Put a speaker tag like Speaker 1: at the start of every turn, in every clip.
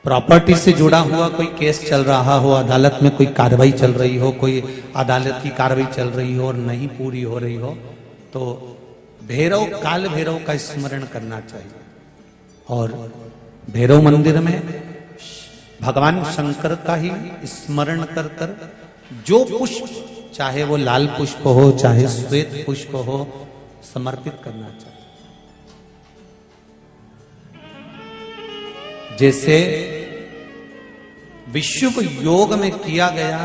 Speaker 1: Property से जुड़ा हुआ कोई केस चल रहा हो, अदालत में कोई कार्रवाई चल रही हो, कोई अदालत की कार्रवाई चल रही हो और नहीं पूरी हो रही हो, तो भैरव, काल भैरव का स्मरण करना चाहिए। और भैरव मंदिर में भगवान शंकर का ही स्मरण कर कर जो पुष्प, चाहे वो लाल पुष्प हो चाहे श्वेत पुष्प हो, समर्पित करना चाहिए। जैसे विशुभ योग में किया गया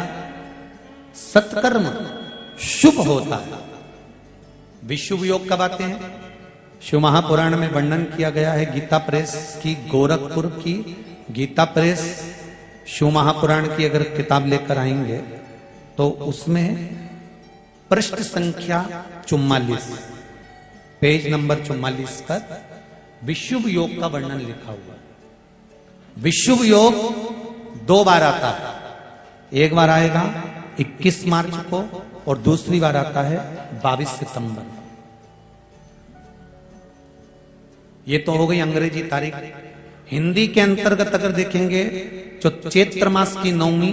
Speaker 1: सत्कर्म शुभ होता है। विशुभ योग कब आते हैं? शिव महापुराण में वर्णन किया गया है। गीता प्रेस की, गोरखपुर की गीता प्रेस शिव महापुराण की अगर किताब लेकर आएंगे तो उसमें पृष्ठ संख्या 44, पेज नंबर 44 पर विशुभ योग का वर्णन लिखा हुआ है। विशुभ योग 2 बार आता है। एक बार आएगा 21 मार्च को और दूसरी बार आता है 22 सितंबर। ये तो हो गई अंग्रेजी तारीख। हिंदी के अंतर्गत अगर देखेंगे तो चैत्र मास की नवमी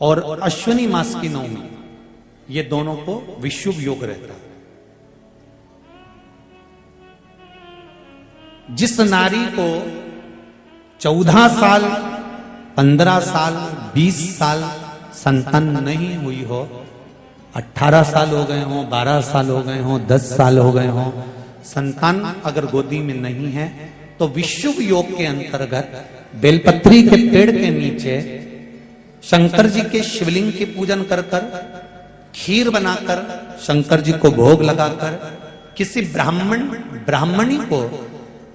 Speaker 1: और अश्विनी मास की नवमी, ये दोनों को विशुभ योग रहता है। जिस नारी को 14 साल, 15 साल, 20 साल संतान नहीं हुई हो, 18 साल हो गए हो, 12 साल हो गए हो, 10 साल हो गए हो, संतान अगर गोदी में नहीं है तो विशुभ योग के अंतर्गत बेलपत्री के पेड़ के नीचे शंकर जी के शिवलिंग की पूजन कर कर, खीर बनाकर शंकर जी को भोग लगाकर, किसी ब्राह्मणी को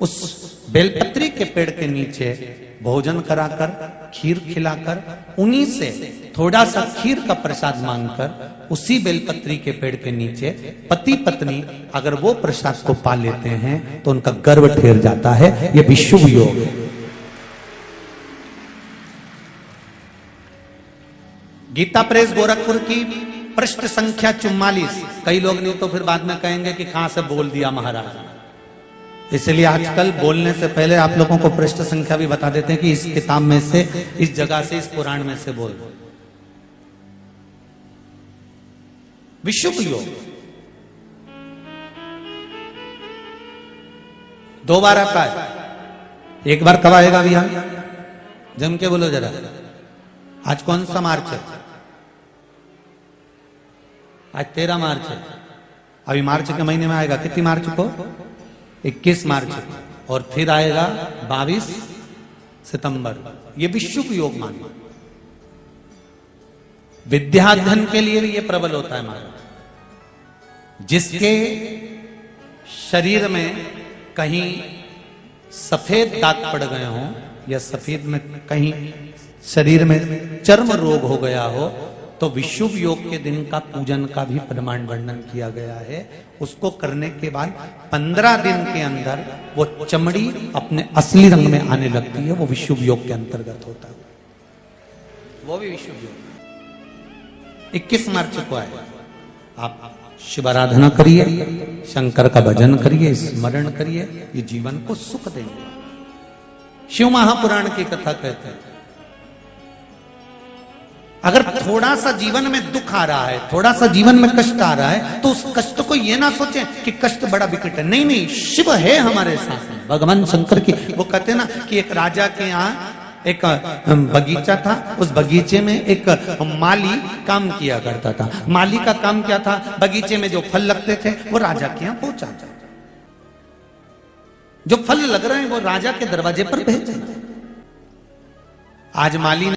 Speaker 1: उस बेलपत्री के पेड़ के नीचे भोजन कराकर, खीर खिलाकर, उन्हीं से थोड़ा सा खीर का प्रसाद मांगकर, उसी बेलपत्री के पेड़ के नीचे पति पत्नी अगर वो प्रसाद को पा लेते हैं तो उनका गर्व ठहर जाता है। ये विशुभ योग है। गीता प्रेस गोरखपुर की पृष्ठ संख्या 44। कई लोग नहीं तो फिर बाद में कहेंगे कि कहां से बोल दिया महाराज। इसलिए आजकल बोलने से पहले आप लोगों को पृष्ठ संख्या भी बता देते हैं कि इस किताब में से, इस जगह से, इस पुराण में से बोल। विशुभ योग 2 बार आता है। एक बार कब आएगा भैया? जम के बोलो जरा। आज कौन सा मार्च है? आज 13 मार्च है। अभी मार्च के महीने में आएगा। कितनी मार्च को? 21 मार्च को। और फिर आएगा 22 सितंबर। ये विशुभ योग मानिए। विद्याध्ययन के लिए भी ये प्रबल होता है महाराज। जिसके शरीर में कहीं सफेद दाग पड़ गए हो या सफेद में कहीं शरीर में चर्म रोग हो गया हो, तो विशुभ योग के दिन का पूजन का भी प्रमाण वर्णन किया गया है। उसको करने के बाद 15 दिन के अंदर वो चमड़ी अपने असली रंग में आने लगती है। वो विशुभ योग के अंतर्गत होता है। वो भी विशुभ योग 21 मार्च को आएगा। आप शिव आराधना करिए, शंकर का भजन करिए, स्मरण करिए। ये जीवन को सुख देंगे। शिव महापुराण की कथा कहते हैं, अगर थोड़ा सा जीवन में दुख आ रहा है, थोड़ा सा जीवन में कष्ट आ रहा है, तो उस कष्ट को ये ना सोचें कि कष्ट बड़ा विकट है। नहीं नहीं, शिव है हमारे साथ में। भगवान शंकर की, वो कहते हैं ना कि एक राजा के यहाँ एक बगीचा था। उस बगीचे में एक माली काम किया करता था। माली का काम क्या था? बगीचे में जो फल लगते थे वो राजा के यहाँ पहुंचा। जो फल लग रहे हैं वो राजा के दरवाजे पर भेजना। आज माली